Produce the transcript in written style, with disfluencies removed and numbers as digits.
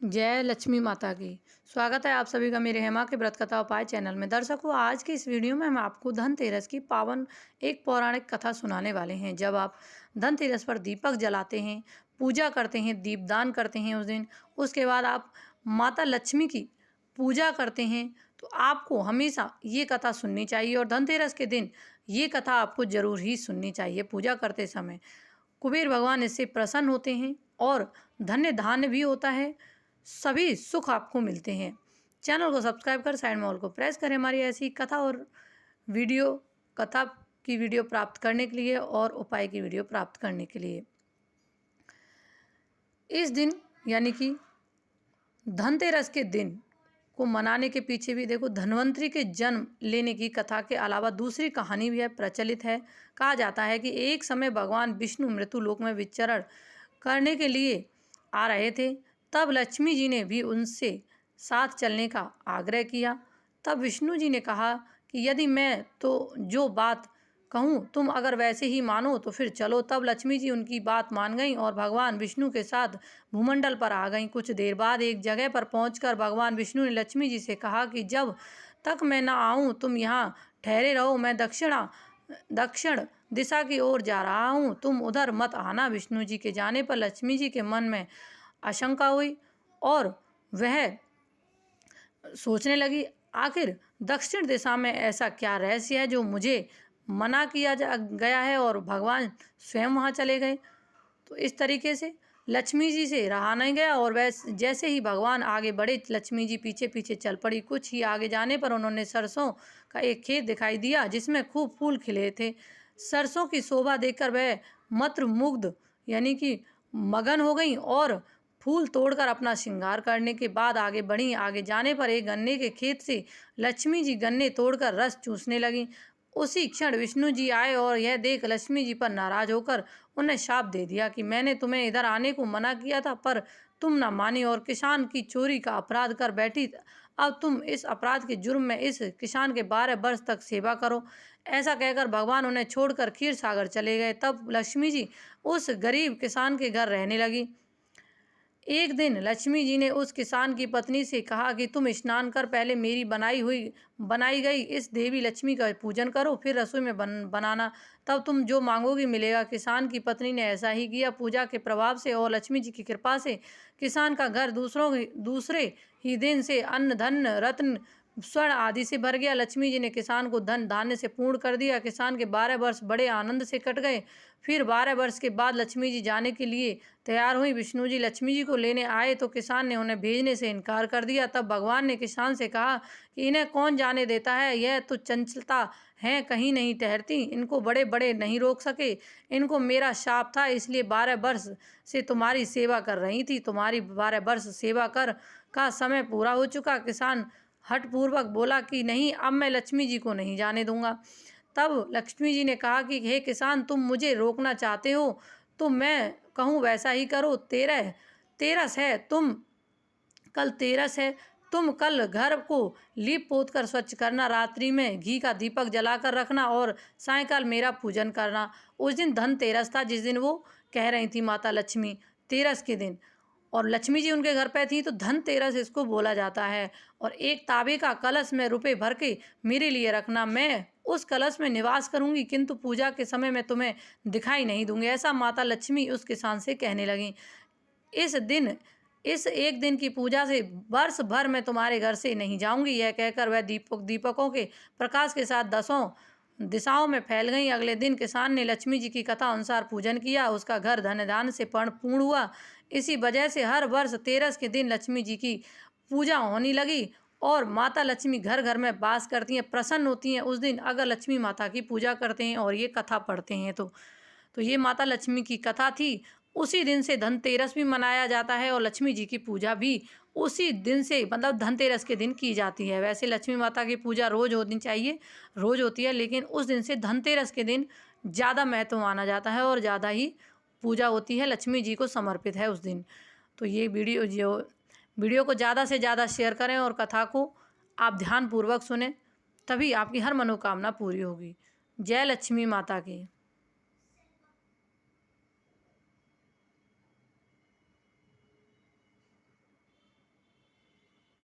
जय लक्ष्मी माता की। स्वागत है आप सभी का मेरे हेमा के व्रत कथा उपाय चैनल में। दर्शकों, आज की इस वीडियो में हम आपको धनतेरस की पावन एक पौराणिक कथा सुनाने वाले हैं। जब आप धनतेरस पर दीपक जलाते हैं, पूजा करते हैं, दीपदान करते हैं उस दिन, उसके बाद आप माता लक्ष्मी की पूजा करते हैं, तो आपको हमेशा ये कथा सुननी चाहिए और धनतेरस के दिन ये कथा आपको ज़रूर ही सुननी चाहिए। पूजा करते समय कुबेर भगवान इससे प्रसन्न होते हैं और धन्य धान्य भी होता है, सभी सुख आपको मिलते हैं। चैनल को सब्सक्राइब कर साइड में ऑल को प्रेस करें हमारी ऐसी कथा और कथा की वीडियो प्राप्त करने के लिए और उपाय की वीडियो प्राप्त करने के लिए। इस दिन यानी कि धनतेरस के दिन को मनाने के पीछे भी देखो धन्वंतरी के जन्म लेने की कथा के अलावा दूसरी कहानी भी है, प्रचलित है। कहा जाता है कि एक समय भगवान विष्णु मृत्युलोक में विचरण करने के लिए आ रहे थे। तब लक्ष्मी जी ने भी उनसे साथ चलने का आग्रह किया। तब विष्णु जी ने कहा कि यदि मैं तो जो बात कहूँ तुम अगर वैसे ही मानो तो फिर चलो। तब लक्ष्मी जी उनकी बात मान गईं और भगवान विष्णु के साथ भूमंडल पर आ गईं। कुछ देर बाद एक जगह पर पहुंचकर भगवान विष्णु ने लक्ष्मी जी से कहा कि जब तक मैं न आऊँ तुम यहाँ ठहरे रहो, मैं दक्षिण दिशा की ओर जा रहा हूँ, तुम उधर मत आना। विष्णु जी के जाने पर लक्ष्मी जी के मन में आशंका हुई और वह सोचने लगी, आखिर दक्षिण दिशा में ऐसा क्या रहस्य है जो मुझे मना किया गया है और भगवान स्वयं वहाँ चले गए। तो इस तरीके से लक्ष्मी जी से रहा नहीं गया और वैसे जैसे ही भगवान आगे बढ़े लक्ष्मी जी पीछे पीछे चल पड़ी। कुछ ही आगे जाने पर उन्होंने सरसों का एक खेत दिखाई दिया जिसमें खूब फूल खिले थे। सरसों की शोभा देखकर वह मंत्रमुग्ध यानी कि मगन हो गई और फूल तोड़कर अपना श्रृंगार करने के बाद आगे बढ़ी। आगे जाने पर एक गन्ने के खेत से लक्ष्मी जी गन्ने तोड़कर रस चूसने लगी। उसी क्षण विष्णु जी आए और यह देख लक्ष्मी जी पर नाराज होकर उन्हें शाप दे दिया कि मैंने तुम्हें इधर आने को मना किया था पर तुम न मानी और किसान की चोरी का अपराध कर बैठी। अब तुम इस अपराध के जुर्म में इस किसान के 12 वर्ष तक सेवा करो। ऐसा कहकर भगवान उन्हें छोड़कर क्षीर सागर चले गए। तब लक्ष्मी जी उस गरीब किसान के घर रहने लगी। एक दिन लक्ष्मी जी ने उस किसान की पत्नी से कहा कि तुम स्नान कर पहले मेरी बनाई गई इस देवी लक्ष्मी का पूजन करो, फिर रसोई में बनाना, तब तुम जो मांगोगी मिलेगा। किसान की पत्नी ने ऐसा ही किया। पूजा के प्रभाव से और लक्ष्मी जी की कृपा से किसान का घर दूसरे ही दिन से अन्न धन रत्न स्वर्ण आदि से भर गया। लक्ष्मी जी ने किसान को धन धान्य से पूर्ण कर दिया। किसान के 12 वर्ष बड़े आनंद से कट गए। फिर 12 वर्ष के बाद लक्ष्मी जी जाने के लिए तैयार हुई। विष्णु जी लक्ष्मी जी को लेने आए तो किसान ने उन्हें भेजने से इनकार कर दिया। तब भगवान ने किसान से कहा कि इन्हें कौन जाने देता है, यह तो चंचलता हैं, कहीं नहीं ठहरती, इनको बड़े बड़े नहीं रोक सके। इनको मेरा शाप था इसलिए 12 वर्ष से तुम्हारी सेवा कर रही थी। तुम्हारी 12 वर्ष सेवा कर का समय पूरा हो चुका। किसान हठपूर्वक बोला कि नहीं, अब मैं लक्ष्मी जी को नहीं जाने दूंगा। तब लक्ष्मी जी ने कहा कि हे किसान, तुम मुझे रोकना चाहते हो तो मैं कहूँ वैसा ही करो। तेरस है, तुम कल घर को लीप पोत कर स्वच्छ करना, रात्रि में घी का दीपक जलाकर रखना और सायंकाल मेरा पूजन करना। उस दिन धनतेरस था जिस दिन वो कह रही थी माता लक्ष्मी, तेरस के दिन, और लक्ष्मी जी उनके घर पे थी तो धनतेरस इसको बोला जाता है। और एक तांबे का कलश में रुपए भर के मेरे लिए रखना, मैं उस कलश में निवास करूंगी किंतु पूजा के समय मैं तुम्हें दिखाई नहीं दूंगी। ऐसा माता लक्ष्मी उस किसान से कहने लगी। इस एक दिन की पूजा से वर्ष भर मैं तुम्हारे घर से नहीं जाऊंगी। यह कहकर वह दीपकों के प्रकाश के साथ 10 दिशाओं में फैल गई। अगले दिन किसान ने लक्ष्मी जी की कथा अनुसार पूजन किया। उसका घर धन धान्य से पूर्ण हुआ। इसी वजह से हर वर्ष तेरस के दिन लक्ष्मी जी की पूजा होने लगी और माता लक्ष्मी घर घर में वास करती हैं, प्रसन्न होती हैं। उस दिन अगर लक्ष्मी माता की पूजा करते हैं और ये कथा पढ़ते हैं तो ये माता लक्ष्मी की कथा थी। उसी दिन से धनतेरस भी मनाया जाता है और लक्ष्मी जी की पूजा भी उसी दिन से मतलब धनतेरस के दिन की जाती है। वैसे लक्ष्मी माता की पूजा रोज़ होनी चाहिए, रोज़ होती है, लेकिन उस दिन से धनतेरस के दिन ज़्यादा महत्व माना जाता है और ज़्यादा ही पूजा होती है, लक्ष्मी जी को समर्पित है उस दिन। तो ये वीडियो को ज़्यादा से ज़्यादा शेयर करें और कथा को आप ध्यानपूर्वक सुनें, तभी आपकी हर मनोकामना पूरी होगी। जय लक्ष्मी माता की।